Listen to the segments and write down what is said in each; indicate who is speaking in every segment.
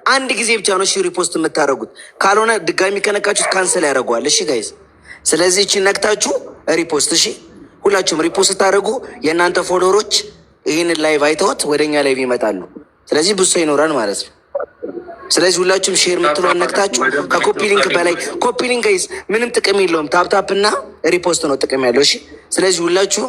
Speaker 1: አንድ ጊዜ ብቻ ነው እሺ ሪፖስት የምታደርጉት። ካልሆነ ድጋሚ ከነካችሁት ካንሰል ያደርገዋል። እሺ ጋይዝ፣ ስለዚህ እቺ ነክታችሁ ሪፖስት። እሺ ሁላችሁም ሪፖስት ስታደርጉ የእናንተ ፎሎወሮች ይህንን ላይቭ አይተውት ወደኛ ላይቭ ይመጣሉ። ስለዚህ ብዙ ሰው ይኖራል ማለት ነው። ስለዚህ ሁላችሁም ሼር የምትለውን ነክታችሁ ከኮፒ ሊንክ በላይ ኮፒ ሊንክ ጋይዝ ምንም ጥቅም የለውም። ታፕታፕ እና ሪፖስት ነው ጥቅም ያለው። እሺ ስለዚህ ሁላችሁ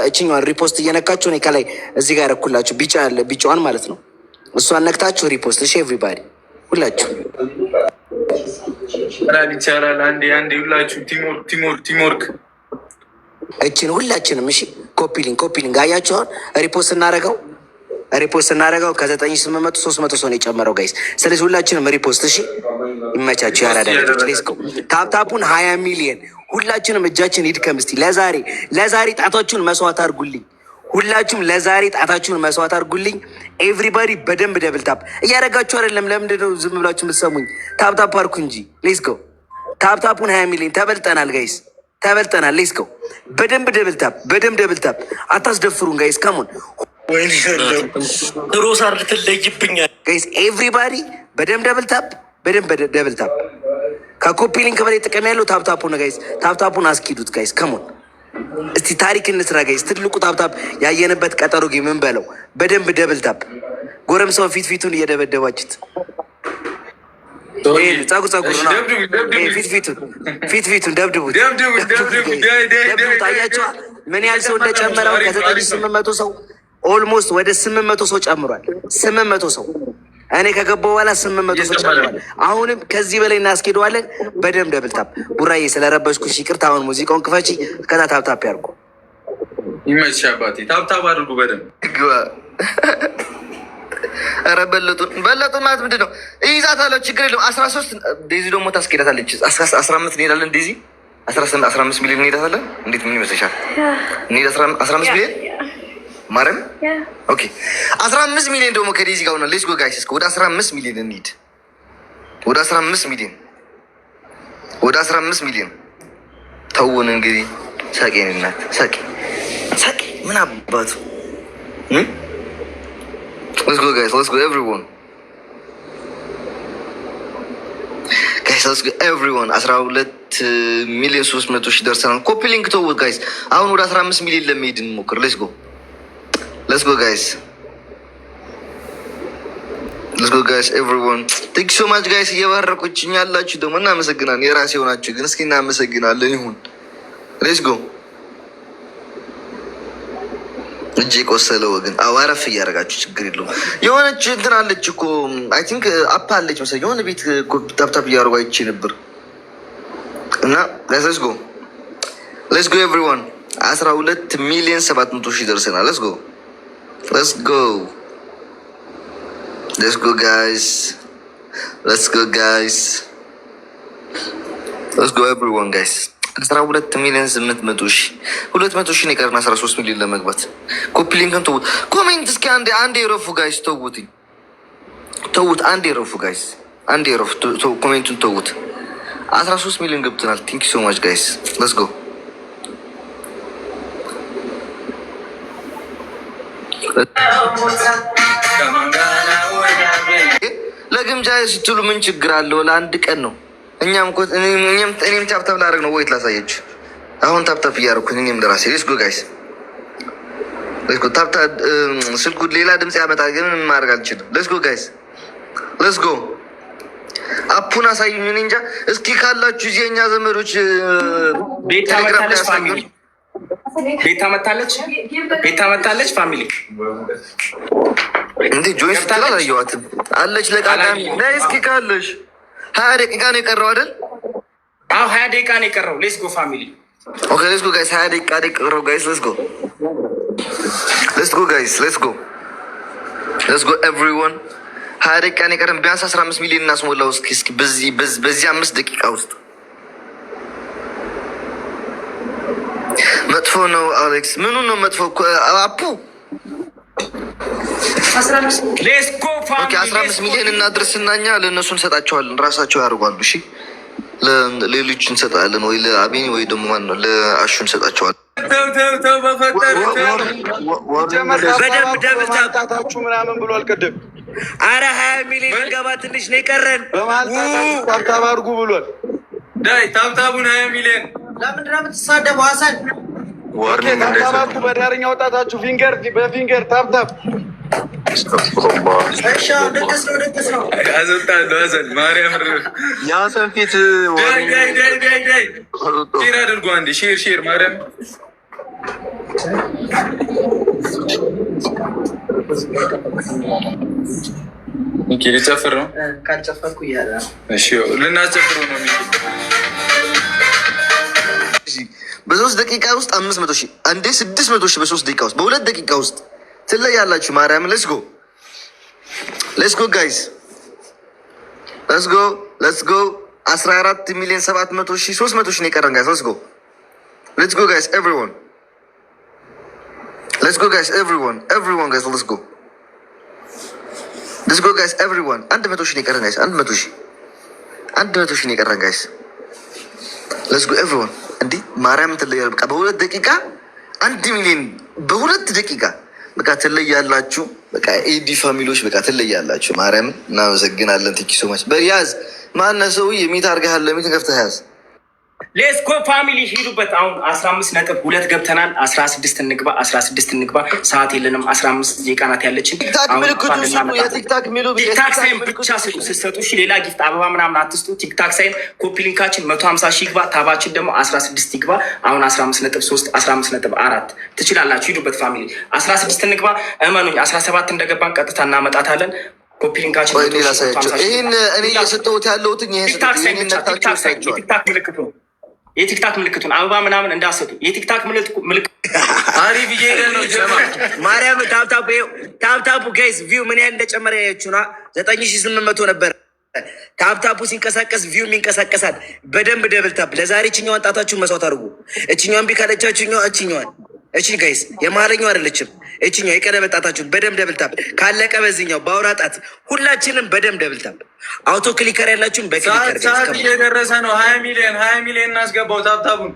Speaker 1: እችኛዋን ሪፖስት እየነካችሁ እኔ ከላይ እዚህ ጋር ረኩላችሁ ቢጫዋን ማለት ነው። እሷን ነክታችሁ ሪፖስት። እሺ ኤቭሪባዲ ሁላችሁ
Speaker 2: ይቻላል። አንዴ ሁላችሁ ቲምወርክ
Speaker 1: እችን ሁላችንም እሺ ኮፒ ሊንክ አያችኋል። ሪፖስት እናደረገው ከ9800 300 ሰው ነው የጨመረው ጋይስ። ስለዚህ ሁላችንም ሪፖስት። እሺ ይመቻችሁ። ያራዳ ልጆች ሌስኮ ታፕታፑን 20 ሚሊዮን ሁላችንም እጃችን ይድከም። እስቲ ለዛሬ ጣታችሁን መስዋዕት አድርጉልኝ። ሁላችሁም ለዛሬ ጣታችሁን መስዋዕት አድርጉልኝ። ኤቭሪባዲ በደንብ ደብል ታፕ እያደረጋችሁ አይደለም። ለምንድን ነው ዝም ብላችሁ የምትሰሙኝ? ታፕታፕ አድርጉ እንጂ ሌስኮ ታፕታፑን 20 ሚሊዮን ተበልጠናል ጋይስ፣ ተበልጠናል። ሌስኮ በደንብ ደብል ታፕ አታስደፍሩን ጋይስ። ካሞን
Speaker 3: ሮሳር ልትለይብኛል
Speaker 1: ጋይስ። ኤቭሪባዲ በደንብ ደብል ታፕ ከኮፒ ሊንክ በላይ ጥቅም ያለው ታፕታፑ ነው ጋይስ። ታፕታፑን አስኪዱት ጋይስ። ከሞን እስቲ ታሪክ እንስራ ጋይስ። ትልቁ ታፕታፕ ያየንበት ቀጠሮ ጌም ምን በለው። በደንብ ደብል ታፕ ጎረምሳው ፊቱን እየደበደባችት ጸጉር ነው። ፊቱን ደብድቡት። አያችኋ ምን ያህል ሰው እንደጨመረው ከ9800 ሰው ኦልሞስት ወደ 800 ሰው ጨምሯል። 800 ሰው እኔ ከገባሁ በኋላ 800 ሰው ጨምሯል። አሁንም ከዚህ በላይ እናስኬደዋለን። በደንብ ደብል ታፕ። ቡራዬ ስለረበሽኩሽ ይቅርታ። አሁን ሙዚቃውን ክፈቺ፣ ከዛ ታፕታፕ ያርጉ።
Speaker 2: ይመች አባቴ። ታፕታፕ አድርጉ በደንብ።
Speaker 4: ኧረ በለጡን ማለት ምንድን ነው? ይይዛታለሁ፣ ችግር የለውም። 13 ዴዚ ደግሞ ታስኬዳታለች። 15 እንሄዳለን። ዴዚ 15 ሚሊዮን እንሄዳታለን። እንዴት ምን ይመስልሻል? እንሄድ 15 ሚሊዮን ማረም ኦኬ 15 ሚሊዮን ደግሞ ከዴዚ ጋር ሆነ። ሌትስ ጎ ጋይስ፣ እስከ ወደ 15 ሚሊዮን እንሂድ። ወደ 15 ሚሊዮን ተውን እንግዲህ። ሳቄን እናት ሳቄ ምን አባቱ። ሌትስ ጎ ጋይስ፣ ሌትስ ጎ ኤቭሪዋን ጋይስ፣ ሌትስ ጎ ኤቭሪዋን። 12 ሚሊዮን 300 ሺህ ደርሰናል። ኮፒ ሊንክ ተውት ጋይስ። አሁን ወደ 15 ሚሊዮን ለመሄድ እንሞክር። ሌትስ ጎ ጋይስ ኤቭሪዋን ቴንክ ሶ ማች ጋይስ። እየባረኩችኝ ያላችሁ ደግሞ እናመሰግናለን። የራሴ የሆናችሁ ግን እስኪ እናመሰግናለን። ይሁን ሌትስ ጎ። እጅ የቆሰለ ወገን አዋረፍ እያደረጋችሁ ችግር የለውም። የሆነች እንትን አለች እኮ አይ ቲንክ አፕ አለች መሰለኝ የሆነ ቤት ታፕታፕ እያደረጉ አይቼ ነበር። እና ሌትስ ጎ ኤቭሪዋን 12 ሚሊዮን 700 ሺህ ደርሰናል። Let's go guys. Let's go everyone guys. 12 ሚሊዮን 800 ሺህ 200 ሺህ ነው የቀረን 13 ሚሊዮን ለመግባት። ኮፒ ሊንክን ተውት። ኮሜንት እስኪ አንዴ ረፉ ጋይስ። ተውት አንዴ ረፉ ጋይስ። ኮሜንቱን ተውት። 13 ሚሊዮን ገብተናል። ቴንክ ዩ ሶ ማች ጋይስ። Let's go ለግምጃ ስትሉ ምን ችግር አለው? ለአንድ ቀን ነው። እኔም ታፕታፕ ላደርግ ነው። ወይት ላሳየች። አሁን ታፕታፕ እያደረኩኝ እኔም ለራሴ። ሌትስ ጎ ጋይስ፣ ሌትስ ጎ። ታፕታፕ ስልኩ ሌላ ድምፅ ያመጣል፣ ግን ምን ማድረግ አልችልም። ሌትስ ጎ ጋይስ፣ ሌትስ ጎ። አፑን አሳዩኝ። እኔ እንጃ። እስኪ ካላችሁ እዚህ የኛ ዘመዶች
Speaker 3: ቤታ መታለች ፋሚሊ
Speaker 4: እንዴ ጆይን ስትል አላየኋትም። አለች ለቃቃሚ ላይ እስኪ ካለሽ 20 ደቂቃ ነው የቀረው አይደል?
Speaker 3: አዎ 20 ደቂቃ ነው የቀረው። ሌትስ ጎ ፋሚሊ።
Speaker 4: ኦኬ ሌትስ ጎ ጋይስ። 20 ደቂቃ ነው የቀረው ጋይስ። ሌትስ ጎ ጋይስ። ሌትስ ጎ ኤቭሪዋን። 20 ደቂቃ ነው የቀረን። ቢያንስ 15 ሚሊዮን እናስሞላው እስኪ በዚህ 5 ደቂቃ ውስጥ። መጥፎ ነው አሌክስ። ምኑ ነው መጥፎ? አፑ 15 ሚሊዮን እናድርስና እኛ ለእነሱ እንሰጣቸዋለን። ራሳቸው ያደርጓሉ። እሺ ለሌሎች እንሰጣለን፣ ወይ ለአቤኒ ወይ ደግሞ ማን ነው ለአሹ እንሰጣቸዋለን።
Speaker 2: በደንብ ደብታችሁ ምናምን ብሎ አልቀደም
Speaker 1: አረ 20 ሚሊዮን ገባ ትንሽ ነው የቀረን።
Speaker 5: ታብታብ አድርጉ ብሏል።
Speaker 2: ዳይ ታብታቡን 20 ሚሊዮን
Speaker 1: ለምንድን ነው የምትሳደበው? ሀሰን
Speaker 5: ታብታብ አድርጉ። በዳርኛ ወጣታችሁ ፊንገር በፊንገር ታብታብ።
Speaker 1: እሺ ደቀስ ነው
Speaker 2: አዘጣለሁ። ሀሰን ማርያም
Speaker 5: የሀሰን ፊት
Speaker 2: ዳይ ሼር አድርጉ አንዴ ሼር ማርያም ሚኪ ልጨፍር ነው።
Speaker 1: ካልጨፈርኩ እያለ
Speaker 2: እሺ ልናስጨፍረው ነው። ሚኪ
Speaker 4: በ3 ደቂቃ ውስጥ 500 ሺህ አንዴ 600 ሺህ በ3 ደቂቃ ውስጥ በ2 ደቂቃ ውስጥ ትለያላችሁ። ማርያም ሌትስ ጎ ጋይስ ሌትስ ጎ 14 ሚሊዮን 700 ሺህ 300 ሺህ ነው የቀረን ጋይስ። ሌትስ ጎ ጋይስ ኤቭሪዋን Let's go guys, everyone guys, let's go guys, everyone. 100 ሺህ ነው የቀረን guys, 100 ሺህ ነው የቀረን guys. Let's go everyone. እንዴ ማርያም ትለያል። በቃ በ2 ደቂቃ 1 ሚሊዮን በ2 ደቂቃ በቃ ትለያላችሁ። በቃ ኤዲ ፋሚሊዎች በቃ ትለያላችሁ። ማርያም እናመሰግናለን። ቲኪ ሶ ማች በያዝ ማነው ሰው የሚት አድርገሃል። ለሚት ከፍተህ ያዝ።
Speaker 3: ሌስኮ ፋሚሊ ሂዱበት። አሁን 15.2 ገብተናል። 16 እንግባ። ሰዓት የለንም። 15 ደቂቃ ናት ያለችን።
Speaker 4: ቲክታክ
Speaker 3: ሳይን ብቻ ስጡ። ስትሰጡ እሺ፣ ሌላ ጊፍት አበባ ምናምን አትስጡ። ቲክታክ ሳይን ኮፒ ሊንካችን 150 ሺህ ይግባ። ታባችን ደግሞ 16 ይግባ። አሁን 15.3 15.4 ትችላላችሁ። ሂዱበት ፋሚሊ። 16 እንግባ። እመኑኝ 17 እንደገባን ቀጥታ እናመጣታለን። ኮፒ ሊንካችን
Speaker 4: ይህን እኔ እየሰጠሁት ያለሁት
Speaker 3: ቲክታክ ምልክቱ የቲክታክ ምልክቱን አበባ ምናምን እንዳሰጡ የቲክታክ ምልክት
Speaker 2: አሪፍ እየሄደ ነው።
Speaker 1: ማርያም ታፕታፑ ጋይስ ቪው ምን ያህል እንደጨመረ ያያችሁና 9800 ነበር። ታፕታፑ ሲንቀሳቀስ ቪው የሚንቀሳቀሳል። በደንብ ደብል ታፕ። ለዛሬ እችኛዋን ጣታችሁን መስዋዕት አድርጉ። እችኛዋን ቢካለቻችሁ እችኛዋን እቺ ጋይስ የማረኛው አይደለችም። እችኛው የቀለበት ጣታችሁን በደንብ ደብል ታፕ። ካለቀ በዚህኛው በአውራ ጣት ሁላችንም በደንብ ደብል ታፕ። አውቶ ክሊከር ያላችሁን በክሊከር
Speaker 2: ሰዓት እየደረሰ ነው። 20 ሚሊዮን እናስገባው። ታብታቡን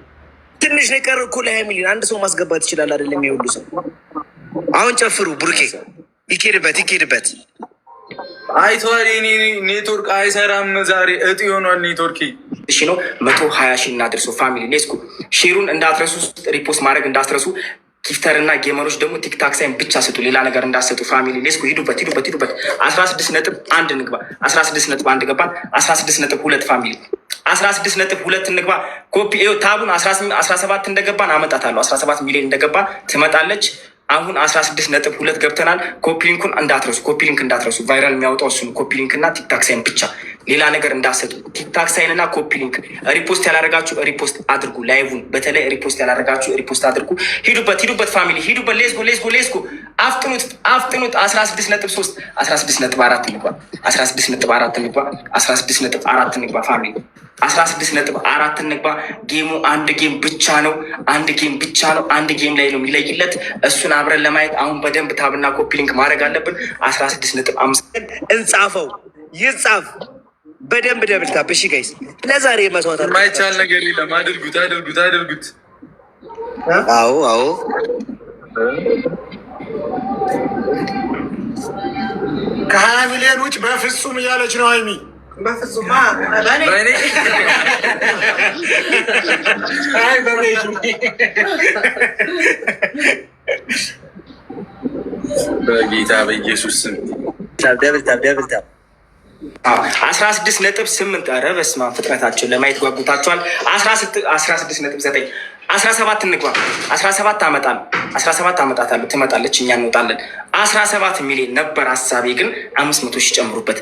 Speaker 1: ትንሽ ነው የቀረው እኮ ለ20 ሚሊዮን አንድ ሰው ማስገባት ይችላል አይደለም? የሁሉ ሰው አሁን ጨፍሩ። ቡርኬ ይኬድበት።
Speaker 2: አይቷል። ኔትወርክ አይሰራም ዛሬ እጥ ሆኗል ኔትወርክ።
Speaker 3: እሺ ነው 120 ሺህ እናድርሱ ፋሚሊ። ሌስኩ ሼሩን እንዳትረሱ፣ ሪፖስት ማድረግ እንዳትረሱ። ጊፍተር እና ጌመሮች ደግሞ ቲክታክ ሳይን ብቻ ስጡ፣ ሌላ ነገር እንዳሰጡ ፋሚሊ። ሌስኩ ሂዱበት። 16.1 እንግባ። 16.1 ገባን። 16.2 ፋሚሊ 16.2 እንግባ። ኮፒ ታቡን 17 እንደገባን አመጣታለሁ። 17 ሚሊዮን እንደገባን ትመጣለች። አሁን 16.2 ገብተናል። ኮፒሊንኩን እንዳትረሱ። ቫይራል የሚያወጣው እሱ ኮፒሊንክ እና ቲክታክ ሳይን ብቻ፣ ሌላ ነገር እንዳሰጡ። ቲክታክ ሳይን እና ኮፒሊንክ። ሪፖስት ያላረጋችሁ ሪፖስት አድርጉ። ላይቭን በተለይ ሪፖስት ያላረጋችሁ ሪፖስት አድርጉ። ሂዱበት ፋሚሊ ሂዱበት። ሌስጎ አፍጥኑት። 16.3 16.4 እንግባ። 16.4 እንግባ ፋሚሊ 16.4 እንግባ። ጌሙ አንድ ጌም ብቻ ነው። አንድ ጌም ላይ ነው የሚለይለት። እሱን አብረን ለማየት አሁን በደንብ ታብና ኮፒሊንክ ማድረግ አለብን። 16.5
Speaker 1: እንጻፈው፣ ይጻፍ በደንብ ደብል ታፕ። እሺ ጋይስ ለዛሬ መስዋዕት
Speaker 2: የማይቻል ነገር የለም። አድርጉት።
Speaker 1: አዎ
Speaker 6: ከ20 ሚሊዮን ውጭ በፍጹም እያለች ነው ሀይሚ።
Speaker 1: በፍጹም
Speaker 2: በጌታ በኢየሱስ ስም
Speaker 1: ደብል ታፕ
Speaker 3: 16.8 ኧረ በስመ አብ ፍጥነታቸውን ለማየት ጓጉታቸዋል። 16.9 17 እንግባ። 17 አመጣታለሁ። ትመጣለች፣ እኛ እንወጣለን። 17 ሚሊዮን ነበር ሀሳቤ፣ ግን 500 ሺህ ጨምሩበት።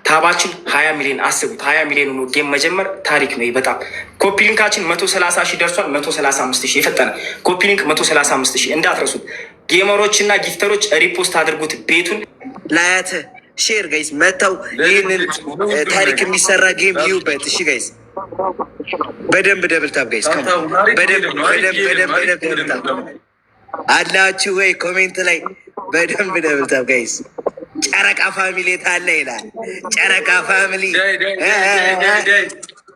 Speaker 3: ታባችን 20 ሚሊዮን አስቡት። 20 ሚሊዮን ሆኖ ጌም መጀመር ታሪክ ነው በጣም። ኮፒሊንካችን 130 ሺህ ደርሷል። 135 ሺህ የፈጠነ ኮፒሊንክ 135 ሺህ እንዳትረሱት። ጌመሮች እና ጊፍተሮች ሪፖስት አድርጉት ቤቱን
Speaker 1: ላያት ሼር ጋይስ መተው ይህንን ታሪክ የሚሰራ ጌም ይዩበት። እሺ ጋይስ በደንብ ደብል ታፕ ጋይስ በደንብ አላችሁ ወይ? ኮሜንት ላይ በደንብ ደብል ታፕ ጋይስ። ጨረቃ ፋሚሊ ታለ ይላል። ጨረቃ ፋሚሊ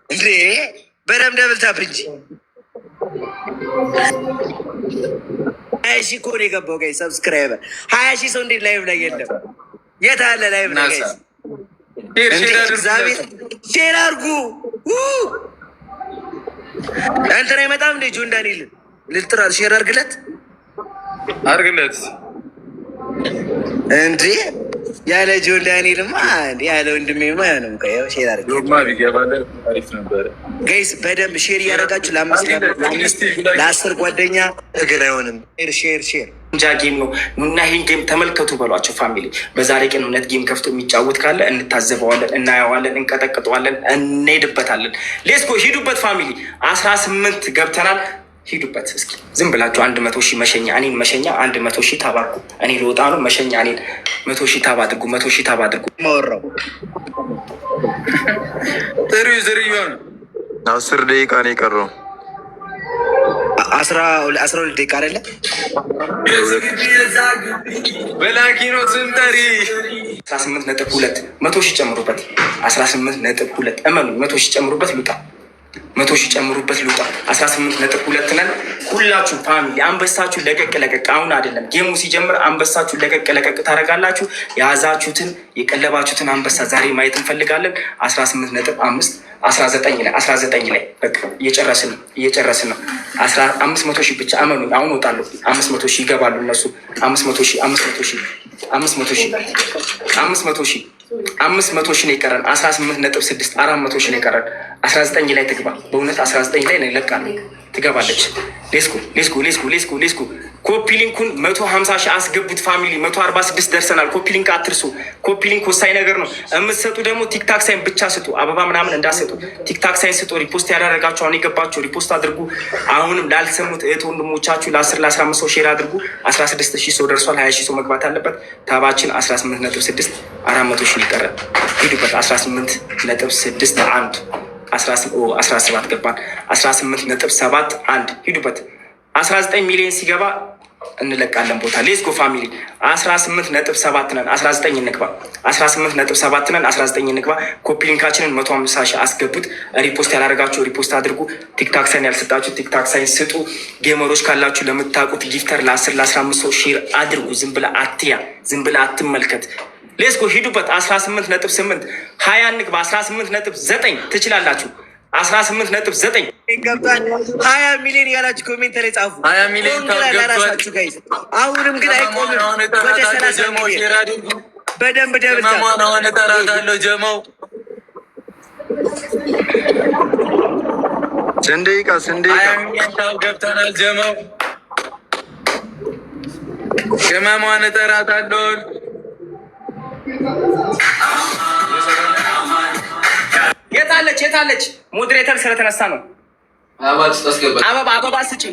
Speaker 1: እንዴ በደንብ ደብል ታፕ እንጂ 20 ሺህ እኮ ነው የገባው ጋይስ። ሰብስክራይበር 20 ሺህ ሰው እንዴት ላይቭ ላይ የለም? የት አለ ላይ እግዚአብሔር ሼር አድርጉ። እንትን አይመጣም እንደ ጆን ዳንኤል ልጥራ ሼር አድርግለት እንዴ ያለ ጆን ዳንኤልማ ያለ ወንድሜማ ነው። ሼር አድርግ ጋይስ፣ በደንብ ሼር እያደረጋችሁ ለ10 ጓደኛ እግር አይሆንም። ሼር
Speaker 3: እንጃ ጌም ነው እና ይህን ጌም ተመልከቱ በሏቸው ፋሚሊ። በዛሬ ቀን እውነት ጌም ከፍቶ የሚጫወት ካለ እንታዘበዋለን፣ እናየዋለን፣ እንቀጠቅጠዋለን፣ እንሄድበታለን። ሌስኮ ሂዱበት ፋሚሊ። 18 ገብተናል። ሂዱበት እስኪ ዝም ብላችሁ 100 ሺህ መሸኛ እኔን መሸኛ 100 ሺህ ታባርኩ። እኔ ልወጣ ነው መሸኛ እኔን 100 ሺህ ታባ አድርጉ። 100 ሺህ ታባ አድርጉ። ማወራው
Speaker 2: ዝርዩን
Speaker 4: 10 ደቂቃ ነው የቀረው።
Speaker 1: 12 ደቂቃ አይደለ?
Speaker 2: በላኪኖ ስንጠሪ
Speaker 3: 18.2 100 ሺህ ጨምሩበት። 18.2 እመኑ 100 ሺህ ጨምሩበት። ልውጣ 100 ሺህ ጨምሩበት። ልውጣ 18.2 ነን። ሁላችሁ ፋሚሊ አንበሳችሁ ለቀቅ። አሁን አይደለም ጌሙ ሲጀምር አንበሳችሁ ለቀቅ ታደርጋላችሁ። የያዛችሁትን የቀለባችሁትን አንበሳ ዛሬ ማየት እንፈልጋለን። 18.5 19 ላይ በቃ እየጨረስን ነው። 500 ሺህ ብቻ እመኑ። አሁን እወጣለሁ። 500 ሺህ ይገባሉ እነሱ። 500 ሺህ ነው የቀረን። 18.6 400 ሺህ ነው የቀረን። 19 ላይ ትግባ። በእውነት 19 ላይ ነው ይለቃሉ። ትገባለች። ሌስኩ ኮፒ ሊንኩን 150 ሺህ አስገቡት ፋሚሊ። 146 ደርሰናል። ኮፒ ሊንክ አትርሱ። ኮፒ ሊንክ ወሳኝ ነገር ነው። የምትሰጡ ደግሞ ቲክታክ ሳይን ብቻ ስጡ። አበባ ምናምን እንዳሰጡ ቲክታክ ሳይን ስጡ። ሪፖስት ያደረጋችሁ አሁን የገባችሁ ሪፖስት አድርጉ። አሁንም ላልሰሙት እህት ወንድሞቻችሁ ለ10 ለ15 ሰው ሼር አድርጉ። 16 ሺህ ሰው ደርሷል። 20 ሺህ ሰው መግባት አለበት። ታባችን 18.6 400 ሺህ ይቀራል። ሂዱበት። 18.6 17 ገባን። 18.71 ሂዱበት። 19 ሚሊዮን ሲገባ እንለቃለን ቦታ። ሌስኮ ፋሚሊ 18.7 ነን። 19 እንግባ። 18.7 ነን። 19 እንግባ። ኮፒ ሊንካችንን 150 ሺህ አስገቡት። ሪፖስት ያላደረጋችሁ ሪፖስት አድርጉ። ቲክታክ ሳይን ያልሰጣችሁ ቲክታክ ሳይን ስጡ። ጌመሮች ካላችሁ ለምታውቁት ጊፍተር ለ10 ለ15 ሰው ሼር አድርጉ። ዝም ብላ አትመልከት። ሌስኮ ሂዱበት። 18.8 20 እንግባ። 18.9 ትችላላችሁ። 18.9
Speaker 1: ገብቷል። 20 ሚሊዮን ያላችሁ ኮሜንት ላይ ጻፉ።
Speaker 2: 20 ሚሊዮን
Speaker 1: ላራሳችሁ ጋይዝ። አሁንም ግን አይቆምም። ወደ 30 ሚሊዮን በደንብ ደብታ
Speaker 2: ሆነ ተራታለሁ። ጀማው
Speaker 4: ስንዴቃ
Speaker 2: 20 ሚሊዮን ታው ገብተናል። ጀማው ቅመሟን እጠራታለሁ።
Speaker 3: የታለች ሞዴሬተር ስለተነሳ ነው። አበባ ስጪ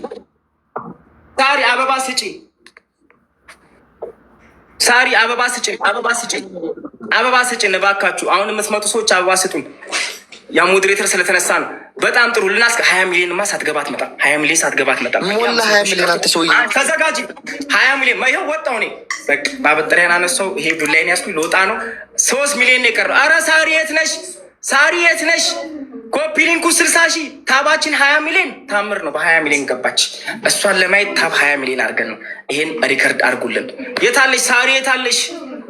Speaker 3: ሳሪ፣ አበባ ስጪ እባካችሁ። አሁን የምትመጡ ሰዎች አበባ ስጡን። ያ ሞዴሬተር ስለተነሳ ነው። በጣም ጥሩ። ልናስከ 20 ሚሊዮን ሳትገባ አትመጣም። 20 ሚሊዮን ሳትገባ አትመጣም።
Speaker 4: ሞላ 20 ሚሊዮን አትሰውይ።
Speaker 3: ተዘጋጂ። 20 ሚሊዮን ይኸው ወጣው። እኔ በቃ ባበጠሪያን አነሳው። ይሄ ዱላይን ያስኩ ልወጣ ነው። 3 ሚሊዮን ነው የቀረው። አረ ሳሪ የት ነሽ? ኮፒ ሊንኩ 60 ሺህ ታባችን 20 ሚሊዮን ታምር ነው። በ20 ሚሊዮን ገባች። እሷን ለማየት ታብ 20 ሚሊዮን አድርገን ነው። ይሄን ሪከርድ አድርጉልን። የታለች ሳሪ? የታለች?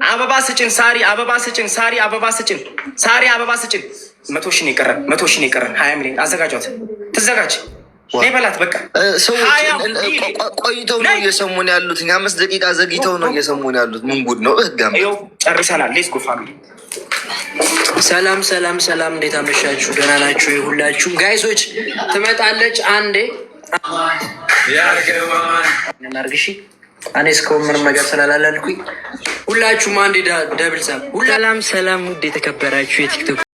Speaker 3: አበባ ስጭን ሳሪ፣ አበባ ስጭን ሳሪ፣ አበባ ስጭን ሳሪ፣ አበባ ስጭን። 100 ሺህ ነው የቀረን። 20 ሚሊዮን አዘጋጇት። ትዘጋጅ በላት። በቃ
Speaker 4: ሰዎች ቆይተው ነው እየሰሙን ያሉት። 5 ደቂቃ ዘግይተው ነው እየሰሙን ያሉት። ምን ጉድ ነው?
Speaker 3: ጨርሰናል። ሌትስ ጎ ፋሚሊ።
Speaker 7: ሰላም፣ እንዴት አመሻችሁ? ደህና ናችሁ? የሁላችሁም ጋይሶች ትመጣለች። አንዴ እናርግሺ። እኔ እስካሁን ምንም ነገር ስላላለልኩኝ ሁላችሁም አንዴ ደብል ሳብ። ሰላም፣ ውድ የተከበራችሁ የቲክቶክ